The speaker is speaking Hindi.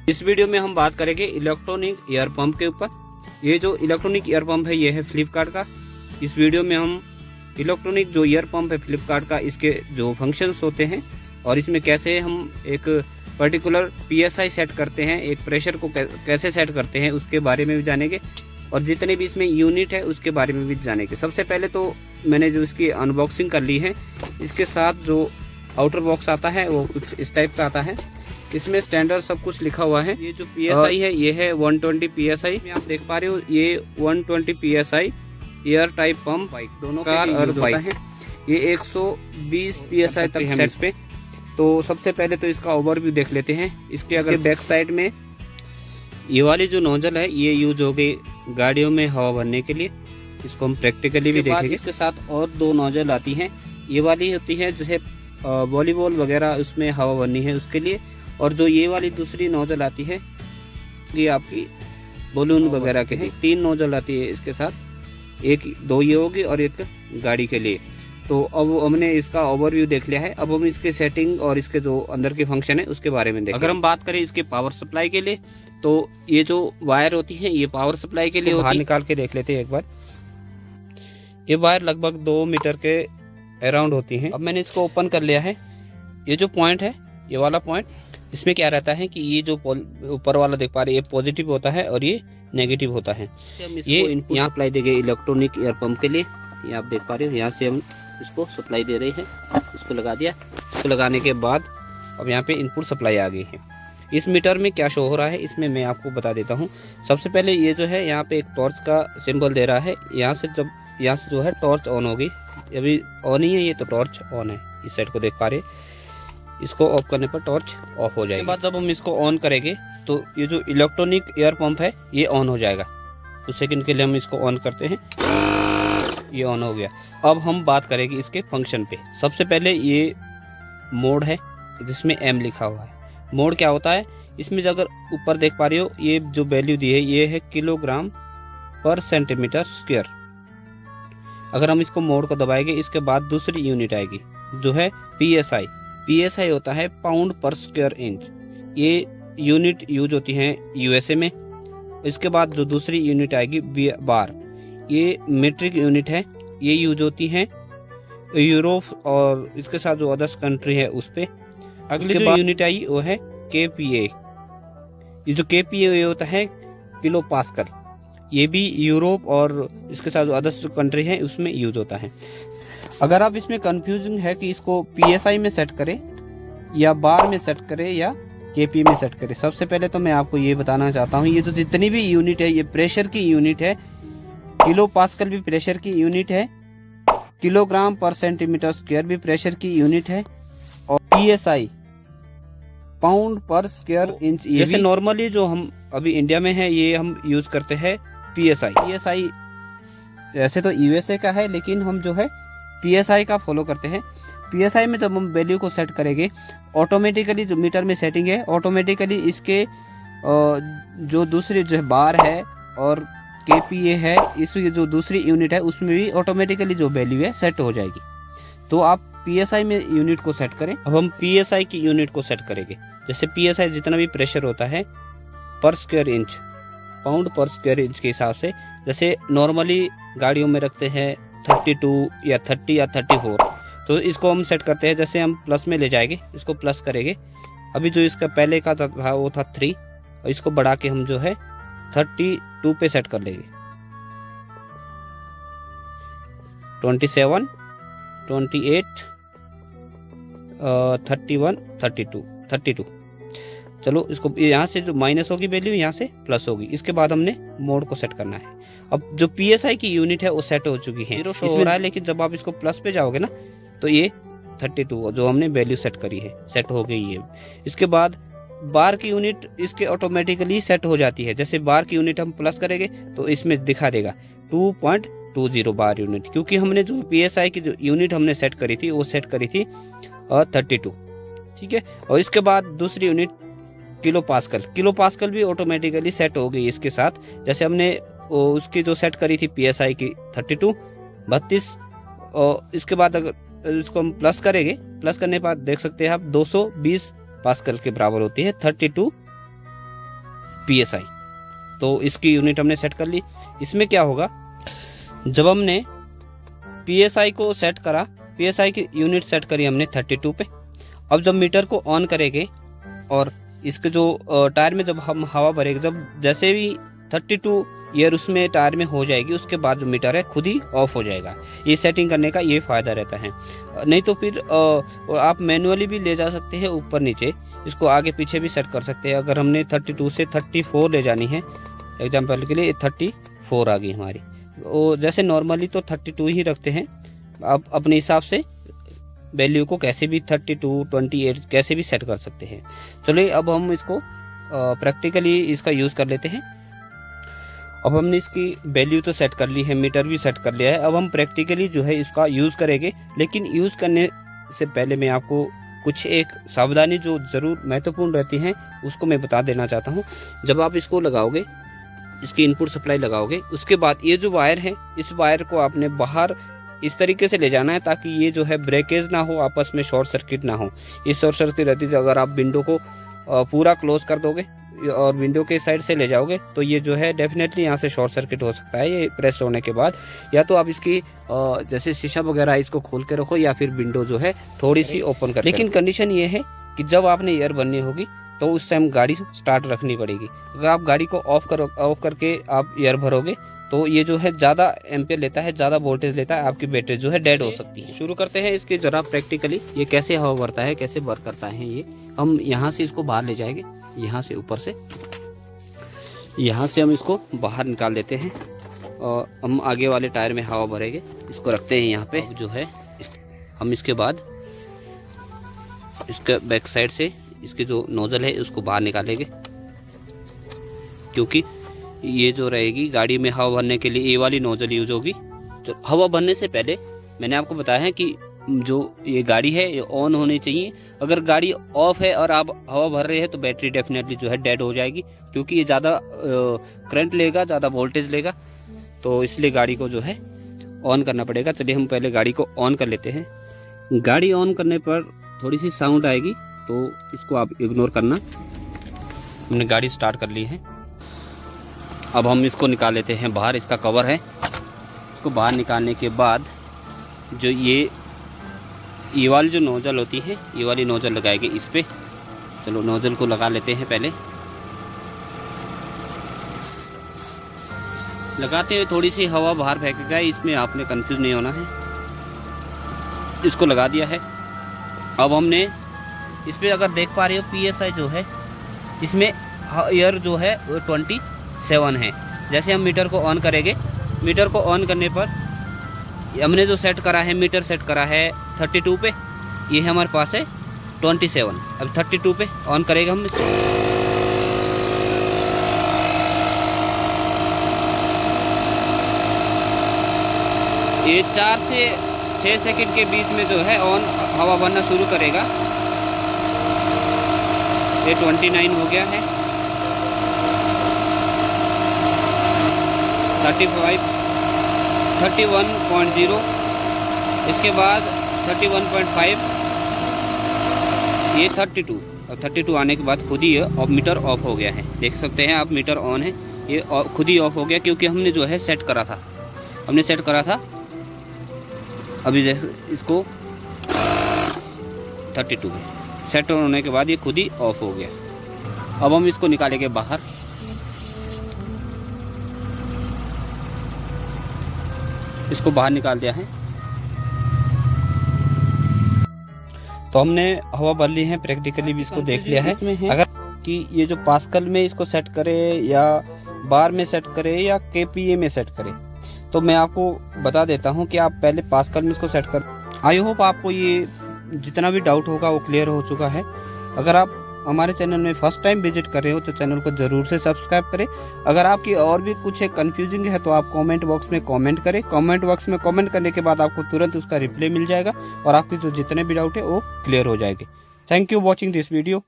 इस वीडियो में हम बात करेंगे इलेक्ट्रॉनिक एयर पंप के ऊपर। ये जो इलेक्ट्रॉनिक एयर पंप है ये है फ्लिपकार्ट का। इस वीडियो में हम इलेक्ट्रॉनिक जो ईयर पंप है फ्लिपकार्ट का, इसके जो फंक्शंस होते हैं और इसमें कैसे हम एक पर्टिकुलर PSI सेट करते हैं, एक प्रेशर को कैसे सेट करते हैं, उसके बारे में भी जानेंगे और जितने भी इसमें यूनिट है उसके बारे में भी जानेंगे। सबसे पहले तो मैंने जो इसकी अनबॉक्सिंग कर ली है, इसके साथ जो आउटर बॉक्स आता है वो कुछ इस टाइप का आता है। इसमें स्टैंडर्ड सब कुछ लिखा हुआ है। ये जो PSI है ये है 120 PSI। आप देख पा रहे हो ये 120 PSI air type pump bike दोनों कार और बाइक है। ये 120 PSI तक सेट पे। तो सबसे पहले तो इसका ओवरव्यू देख लेते हैं। इसके अगर बैक साइड में ये वाली जो नोजल है ये यूज हो गई गाड़ियों में हवा भरने के लिए। इसको हम प्रैक्टिकली भी देखेंगे। इसके साथ और दो नोजल आती हैं। ये वाली होती है जैसे वॉलीबॉल वगैरह उसमें हवा भरनी है उसके लिए, और जो ये वाली दूसरी नोजल आती है ये आपकी बलून वगैरह के लिए। 3 नोजल आती है इसके साथ, दो ये होगी और एक गाड़ी के लिए। तो अब हमने इसका ओवरव्यू देख लिया है। अब हम इसके सेटिंग और इसके जो अंदर के फंक्शन है उसके बारे में देखें। अगर हम बात करें इसके पावर सप्लाई के लिए, तो ये जो वायर होती है ये पावर सप्लाई के लिए बाहर निकाल के देख लेते हैं एक बार। ये वायर लगभग 2 मीटर के अराउंड होती हैं। अब मैंने इसको ओपन कर लिया है। ये जो पॉइंट है, ये वाला पॉइंट, इसमें क्या रहता है कि ये जो ऊपर वाला देख पा रहे हैं ये पॉजिटिव होता है और ये नेगेटिव होता है। ये यहाँ सप्लाई देंगे इलेक्ट्रॉनिक एयर पंप के लिए। ये आप देख पा रहे हो, यहाँ से हम इसको सप्लाई दे रहे हैं। इसको लगा दिया। इसको लगाने के बाद अब यहाँ पे इनपुट सप्लाई आ गई है। इस मीटर में क्या शो हो रहा है इसमें मैं आपको बता देता हूँ। सबसे पहले ये जो है यहाँ पे एक टॉर्च का सिंबल दे रहा है। यहाँ से जो है टॉर्च ऑन होगी। अभी ऑन ही है ये, तो टॉर्च ऑन है। इस साइड को देख पा रहे, इसको ऑफ करने पर टॉर्च ऑफ हो जाएगी। बाद जब हम इसको ऑन करेंगे तो ये जो इलेक्ट्रॉनिक एयर पंप है ये ऑन हो जाएगा। कुछ सेकंड के लिए हम इसको ऑन करते हैं, ये ऑन हो गया। अब हम बात करेंगे इसके फंक्शन पे। सबसे पहले ये मोड है जिसमें M लिखा हुआ है। मोड क्या होता है, इसमें अगर ऊपर देख पा रहे हो ये जो वैल्यू दी है ये है किलोग्राम पर सेंटीमीटर स्क्वायर। अगर हम इसको मोड को दबाएंगे इसके बाद दूसरी यूनिट आएगी जो है PSI। PSI होता है पाउंड पर स्क्वायर इंच। ये यूनिट यूज होती है USA में। इसके बाद जो दूसरी यूनिट आएगी बार, ये मीट्रिक यूनिट है। ये यूज होती है यूरोप और इसके साथ जो अदर्स कंट्री है उस पे। अगली जो यूनिट आई वो है KPA। ये जो KPA होता है किलो पास्कल। ये भी यूरोप और इसके साथ जो अदर्स कंट्री है उसमें यूज होता है। अगर आप इसमें कंफ्यूजिंग है कि इसको PSI में सेट करें या बार में सेट करें या KPA में सेट करें, सबसे पहले तो मैं आपको ये बताना चाहता हूँ ये जो जितनी भी यूनिट है ये प्रेशर की यूनिट है। किलो पास्कल भी प्रेशर की यूनिट है, किलोग्राम पर सेंटीमीटर स्क्वायर भी प्रेशर की यूनिट है, और PSI पाउंड पर स्क्वायर इंच। जैसे नॉर्मली जो हम अभी इंडिया में है ये हम यूज करते हैं PSI। वैसे तो USA का है लेकिन हम जो है PSI का फॉलो करते हैं। PSI में जब हम वैल्यू को सेट करेंगे ऑटोमेटिकली जो मीटर में सेटिंग है ऑटोमेटिकली इसके जो दूसरी जो बार है और KPA है, इसकी जो दूसरी यूनिट है उसमें भी ऑटोमेटिकली जो वैल्यू है सेट हो जाएगी। तो आप PSI में यूनिट को सेट करें। अब हम PSI की यूनिट को सेट करेंगे। जैसे PSI जितना भी प्रेशर होता है पर स्क्वायर इंच, पाउंड पर स्क्वायर इंच के हिसाब से, जैसे नॉर्मली गाड़ियों में रखते हैं 32 या 30 या 34, तो इसको हम सेट करते हैं। जैसे हम प्लस में ले जाएंगे, इसको प्लस करेंगे। अभी जो इसका पहले का था वो था 3 और इसको बढ़ा के हम जो है 32 पे सेट कर लेंगे। 27, 28, 31, 32। चलो इसको यहाँ से जो माइनस होगी वैल्यू यहाँ से प्लस होगी। इसके बाद हमने मोड को सेट करना है। अब जो PSI की यूनिट है वो सेट हो चुकी है, शो हो रहा है, लेकिन जब आप इसको प्लस पे जाओगे ना तो ये 32 जो हमने वैल्यू सेट करी है सेट हो गई है। इसके बाद बार की यूनिट इसके ऑटोमेटिकली सेट हो जाती है। जैसे बार की यूनिट हम प्लस करेंगे तो इसमें दिखा देगा 2.20 बार यूनिट, क्योंकि हमने जो PSI की जो यूनिट हमने सेट करी थी वो सेट करी थी 32। ठीक है। और इसके बाद दूसरी यूनिट किलो पास्कल भी ऑटोमेटिकली सेट हो गई इसके साथ। जैसे हमने उसकी जो सेट करी थी PSI की 32 और इसके बाद अगर इसको हम प्लस करेंगे, प्लस करने के बाद देख सकते हैं आप 220 पास्कल के बराबर होती है 32 PSI। तो इसकी यूनिट हमने सेट कर ली। इसमें क्या होगा, जब हमने PSI को सेट करा, PSI की यूनिट सेट करी हमने 32 पे। अब जब मीटर को ऑन करेंगे और इसके जो टायर में जब हम हवा भरेंगे, जब जैसे भी 32 ईयर उसमें टायर में हो जाएगी, उसके बाद जो मीटर है खुद ही ऑफ हो जाएगा। ये सेटिंग करने का ये फ़ायदा रहता है। नहीं तो फिर आप मैनुअली भी ले जा सकते हैं ऊपर नीचे, इसको आगे पीछे भी सेट कर सकते हैं। अगर हमने 32 से 34 ले जानी है, एग्जाम्पल के लिए 34 आ गई हमारी, वो जैसे नॉर्मली तो 32 ही रखते हैं। आप अपने हिसाब से वैल्यू को कैसे भी 32, 28 कैसे भी सेट कर सकते हैं। चलिए अब हम इसको प्रैक्टिकली इसका यूज़ कर लेते हैं। अब हमने इसकी वैल्यू तो सेट कर ली है, मीटर भी सेट कर लिया है। अब हम प्रैक्टिकली जो है इसका यूज़ करेंगे, लेकिन यूज़ करने से पहले मैं आपको कुछ एक सावधानी जो ज़रूर महत्वपूर्ण रहती हैं उसको मैं बता देना चाहता हूँ। जब आप इसको लगाओगे, इसकी इनपुट सप्लाई लगाओगे, उसके बाद ये जो वायर है, इस वायर को आपने बाहर इस तरीके से ले जाना है ताकि ये जो है ब्रेकेज ना हो, आपस में शॉर्ट सर्किट ना हो। ये शॉर्ट सर्किट रहती है अगर आप विंडो को पूरा क्लोज कर दोगे और विंडो के साइड से ले जाओगे तो ये जो है डेफिनेटली यहाँ से शॉर्ट सर्किट हो सकता है ये प्रेस होने के बाद। या तो आप इसकी जैसे शीशा वगैरह इसको खोल के रखो या फिर विंडो जो है थोड़ी सी ओपन कर। लेकिन कंडीशन ये है कि जब आपने एयर भरनी होगी तो उस टाइम गाड़ी स्टार्ट रखनी पड़ेगी। अगर आप गाड़ी को ऑफ करके आप एयर भरोगे तो ये जो है ज़्यादा एम्पियर लेता है, ज़्यादा वोल्टेज लेता है, आपकी बैटरी जो है डेड हो सकती है। शुरू करते हैं इसके ज़रा प्रैक्टिकली, ये कैसे हवा भरता है, कैसे वर्क करता है। ये हम यहाँ से इसको बाहर ले जाएंगे, यहाँ से ऊपर से, यहाँ से हम इसको बाहर निकाल देते हैं और हम आगे वाले टायर में हवा भरेंगे। इसको रखते हैं यहाँ पे जो है। हम इसके बाद इसके बैक साइड से इसके जो नोज़ल है उसको बाहर निकालेंगे, क्योंकि ये जो रहेगी गाड़ी में हवा भरने के लिए ये वाली नोज़ल यूज होगी। तो हवा भरने से पहले मैंने आपको बताया है कि जो ये गाड़ी है ये ऑन होनी चाहिए। अगर गाड़ी ऑफ है और आप हवा भर रहे हैं तो बैटरी डेफिनेटली जो है डेड हो जाएगी, क्योंकि ये ज़्यादा करंट लेगा, ज़्यादा वोल्टेज लेगा। तो इसलिए गाड़ी को जो है ऑन करना पड़ेगा। चलिए हम पहले गाड़ी को ऑन कर लेते हैं। गाड़ी ऑन करने पर थोड़ी सी साउंड आएगी तो इसको आप इग्नोर करना। हमने गाड़ी स्टार्ट कर ली है। अब हम इसको निकाल लेते हैं बाहर, इसका कवर है। इसको बाहर निकालने के बाद जो ये वाली जो नोज़ल होती है, ये वाली नोज़ल लगाएंगे इस पे। चलो नोज़ल को लगा लेते हैं। पहले लगाते हुए थोड़ी सी हवा बाहर फेंकेगा, इसमें आपने कंफ्यूज नहीं होना है। इसको लगा दिया है। अब हमने इस पर अगर देख पा रहे हो PSI जो है इसमें एयर जो है वो 27 है। जैसे हम मीटर को ऑन करेंगे, मीटर को ऑन करने पर हमने जो सेट करा है, मीटर सेट करा है 32 पे, ये है हमारे पास है 27। अब 32 पे ऑन करेगा हम इसको। ये 4 से 6 सेकंड के बीच में जो है ऑन हवा भरना शुरू करेगा। ये 29 हो गया है, 35, 31.0, इसके बाद 31.5, ये 32। अब 32 आने के बाद खुद ही अब मीटर ऑफ हो गया है। देख सकते हैं आप, मीटर ऑन है, ये खुद ही ऑफ हो गया क्योंकि हमने जो है सेट करा था, अभी इसको 32 में सेट होने के बाद ये खुद ही ऑफ हो गया। अब हम इसको निकालेंगे बाहर। इसको बाहर निकाल दिया है। तो हमने हवा भर ली है, प्रैक्टिकली भी इसको देख लिया है। अगर कि ये जो पास्कल में इसको सेट करे या बार में सेट करे या KPA में सेट करे, तो मैं आपको बता देता हूं कि आप पहले पास्कल में इसको सेट कर। आई होप आपको ये जितना भी डाउट होगा वो क्लियर हो चुका है। अगर आप हमारे चैनल में फर्स्ट टाइम विजिट कर रहे हो तो चैनल को ज़रूर से सब्सक्राइब करें। अगर आपकी और भी कुछ कंफ्यूजिंग है तो आप कमेंट बॉक्स में कमेंट करें। कमेंट बॉक्स में कमेंट करने के बाद आपको तुरंत उसका रिप्लाई मिल जाएगा और आपके जो जितने भी डाउट है वो क्लियर हो जाएंगे। Thank you watching this video.